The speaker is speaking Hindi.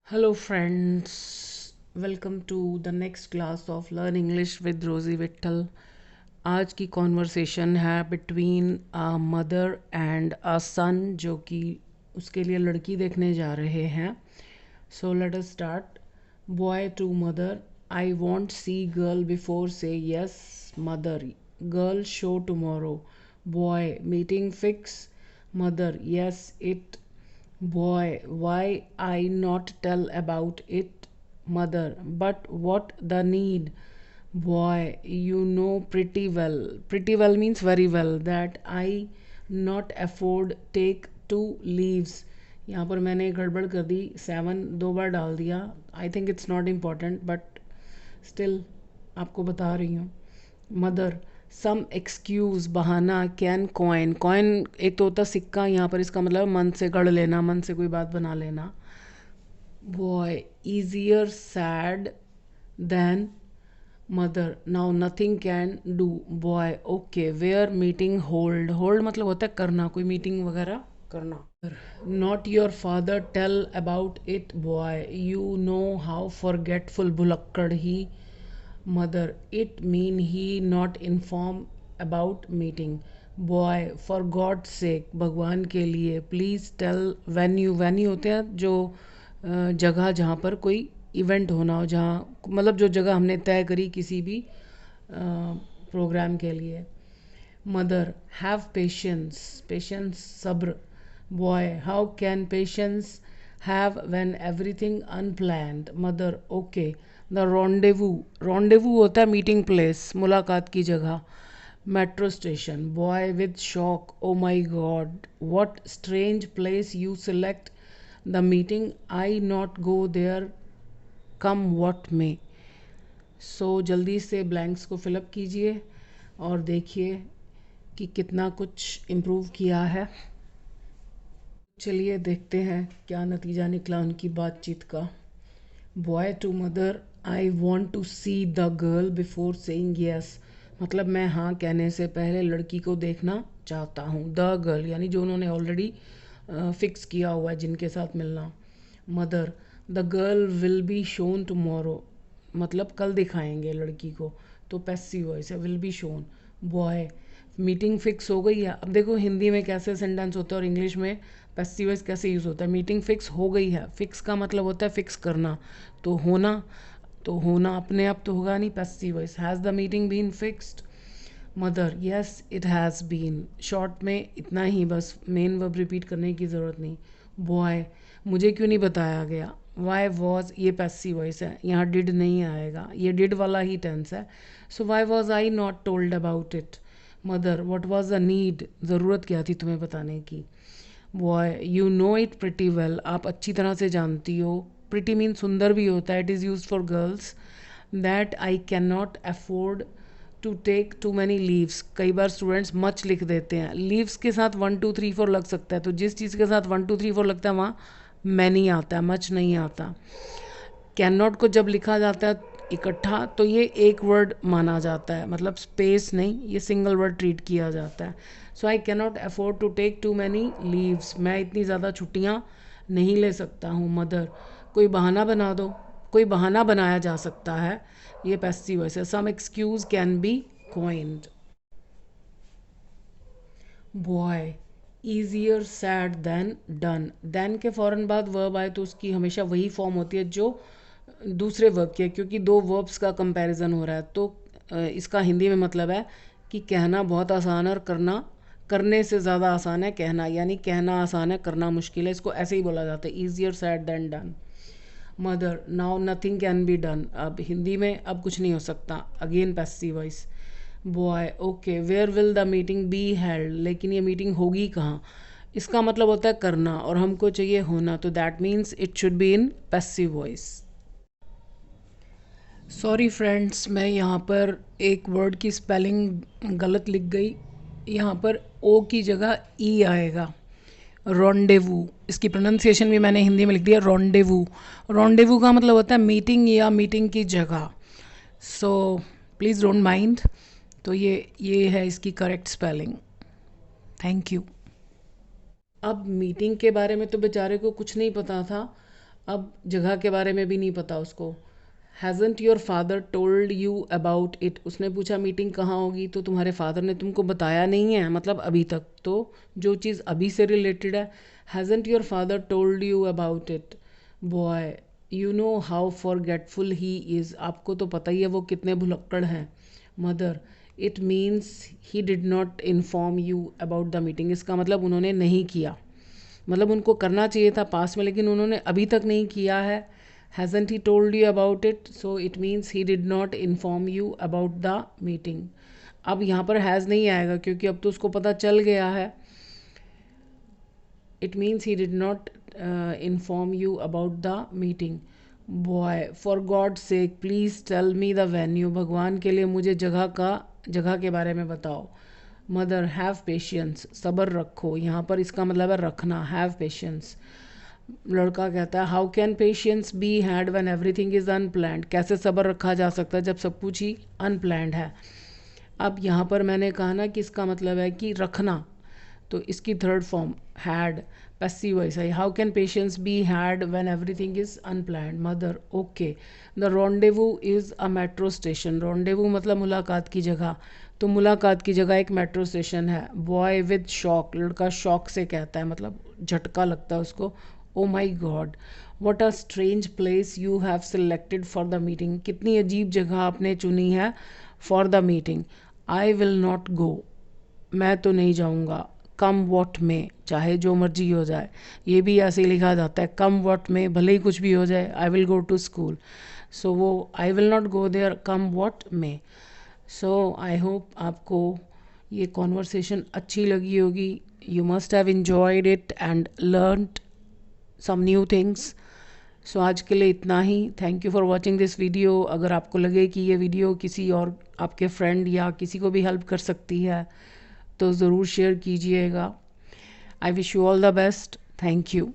Hello, friends. Welcome to the next class of Learn English with Rosie Vittal. आज की कॉन्वर्सेशन है between a mother and a son जो कि उसके लिए लड़की देखने जा रहे हैं. So let us start. Boy to mother. I want see girl before say yes mother. Girl show tomorrow. Boy meeting fix. Mother yes it. Boy, why I not tell about it? Mother, but what the need? Boy, you know pretty well. Pretty well means very well that I not afford take 2 leaves. यहाँ पर मैंने गड़बड़ कर दी. 7 2 बार डाल दिया. I think it's not important but still आपको बता रही हूँ. मदर. सम एक्सक्यूज बहाना. Can coin. कॉइन एक तो होता सिक्का. यहाँ पर इसका मतलब मन से गढ़ लेना, मन से कोई बात बना लेना. Boy. Easier said than mother. Now nothing can do. Boy. Okay where meeting hold. Hold मतलब होता है करना, कोई मीटिंग वगैरह करना. Not your father tell about it. Boy. You know how forgetful भुलक्कड़ he. Mother, it mean he not inform about meeting. Boy, for God's sake, भगवान के लिए please tell venue. venue होते हैं जो जगह जहाँ पर कोई इवेंट होना हो, जहाँ मतलब जो जगह हमने तय करी किसी भी प्रोग्राम के लिए. मदर. Have patience. पेशेंस सब्र. Boy. How can patience have when everything unplanned. Mother. Okay. The rendezvous. Rendezvous होता है मीटिंग प्लेस, मुलाकात की जगह. Metro station. Boy with shock. Oh my god what strange place you select. The meeting I not go there come what may. So जल्दी से ब्लैंक्स को फिलअप कीजिए और देखिए कि कितना कुछ इम्प्रूव किया है. चलिए देखते हैं क्या नतीजा निकला उनकी बातचीत का. Boy to mother. I want to see the girl before saying yes. मतलब मैं हाँ कहने से पहले लड़की को देखना चाहता हूँ. द गर्ल यानी जो उन्होंने ऑलरेडी फिक्स किया हुआ है जिनके साथ मिलना. Mother. The girl will be shown tomorrow. मतलब कल दिखाएंगे लड़की को. तो पैसिव वॉइस है, will be shown. Boy. Meeting fix हो गई है. अब देखो हिंदी में कैसे सेंटेंस होता है और इंग्लिश में पैसिव वॉइस कैसे यूज़ होता है. मीटिंग फिक्स हो गई है. फिक्स का मतलब होता है फिक्स करना. तो होना, तो होना अपने आप तो होगा नहीं. Passive voice. Has the meeting been fixed. Mother. Yes it has been. Short में इतना ही बस, मेन वर्ब रिपीट करने की ज़रूरत नहीं. बॉय. मुझे क्यों नहीं बताया गया. वाई वॉज ये पैसिव वॉइस है, यहाँ डिड नहीं आएगा, ये डिड वाला ही टेंस है. So why was I not told about it. Mother. What was the need. ज़रूरत क्या थी तुम्हें बताने की. Boy. You know it pretty well. आप अच्छी तरह से जानती हो. प्रिटी मीन सुंदर भी होता है. It is use for girls. That I can not afford to take too many leaves. कई बार स्टूडेंट्स मच लिख देते हैं. लीव्स के साथ 1 2 3 4 लग सकता है, तो जिस चीज़ के साथ 1 2 3 4 लगता है वहाँ मैनी आता है, मच नहीं आता. कैन नॉट को जब लिखा जाता है इकट्ठा तो ये एक वर्ड माना जाता है, मतलब स्पेस नहीं, ये सिंगल वर्ड ट्रीट किया जाता है. So I can not afford to take too many leaves. मैं इतनी ज़्यादा छुट्टियाँ नहीं ले सकता हूँ. मदर. कोई बहाना बना दो. कोई बहाना बनाया जा सकता है. ये पैसिव वॉइस है. Some excuse can be coined. Boy. Easier said than done. Then के फ़ौरन बाद वर्ब आए तो उसकी हमेशा वही फॉर्म होती है जो दूसरे वर्ब की है, क्योंकि दो वर्ब्स का कंपैरिजन हो रहा है. तो इसका हिंदी में मतलब है कि कहना बहुत आसान है और करना करने से ज़्यादा आसान है कहना. यानी कहना आसान है, करना मुश्किल है. इसको ऐसे ही बोला जाता है, easier said than done. Mother. Now nothing can be done. अब हिंदी में अब कुछ नहीं हो सकता. Again passive voice. Boy. Okay where will the meeting be held. लेकिन ये मीटिंग होगी कहाँ. इसका मतलब होता है करना और हमको चाहिए होना, तो that means it should be in passive voice. Sorry friends, मैं यहाँ पर एक वर्ड की स्पेलिंग गलत लिख गई. यहाँ पर ओ की जगह ई आएगा. रॉन्डेवू. इसकी प्रोनाउंसिएशन भी मैंने हिंदी में लिख दिया रॉन्डेवू. रॉन्डेवू का मतलब होता है मीटिंग या मीटिंग की जगह. So please don't mind. तो ये है इसकी करेक्ट स्पेलिंग. Thank you. अब मीटिंग के बारे में तो बेचारे को कुछ नहीं पता था. अब जगह के बारे में भी नहीं पता उसको। Hasn't your father told you about it, उसने पूछा मीटिंग कहाँ होगी, तो तुम्हारे फादर ने तुमको बताया नहीं है, मतलब अभी तक, तो जो चीज़ अभी से रिलेटेड है। Hasn't your father told you about it boy, you know how forgetful he is, आपको तो पता ही है वो कितने भुलक्कड़ हैं। Mother, it means he did not inform you about the meeting, इसका मतलब उन्होंने नहीं किया, मतलब उनको करना चाहिए था पास में, लेकिन उन्होंने अभी तक नहीं किया है। Hasn't he told you about it, so it means he did not inform you about the meeting. अब यहाँ पर हैज़ नहीं आएगा क्योंकि अब तो उसको पता चल गया है। It means he did not inform you about the meeting. Boy, for God sake please tell me the venue, भगवान के लिए मुझे जगह के बारे में बताओ। मदर, हैव पेशेंस, सब्र रखो, यहाँ पर इसका मतलब है रखना, हैव पेशेंस। लड़का कहता है how can patience be had when everything is unplanned, कैसे सब्र रखा जा सकता है जब सब कुछ ही अनप्लैंड है। अब यहाँ पर मैंने कहा ना कि इसका मतलब है कि रखना, तो इसकी third form had, passive voice है। How can patience be had when everything is unplanned. Mother, okay. The rendezvous is a metro station, rendezvous मतलब मुलाकात की जगह, तो मुलाकात की जगह एक मेट्रो स्टेशन है। बॉय विद शॉक, लड़का शॉक से कहता है, मतलब झटका लगता है उसको। Oh my God, what a strange place you have selected for the meeting, कितनी अजीब जगह आपने चुनी है for the meeting. I will not गो, मैं तो नहीं जाऊँगा। कम वॉट में, चाहे जो मर्जी हो जाए, ये भी ऐसे ही लिखा जाता है, कम वॉट में, भले ही कुछ भी हो जाए। I will go to school, so वो I will not go there, come what may. So I hope आपको ये कॉन्वर्सेशन अच्छी लगी होगी। You must have enjoyed it and learned some new things. So आज के लिए इतना ही। Thank you for watching this video. अगर आपको लगे कि ये वीडियो किसी और आपके फ्रेंड या किसी को भी हेल्प कर सकती है तो ज़रूर शेयर कीजिएगा। I wish you all the best. Thank you.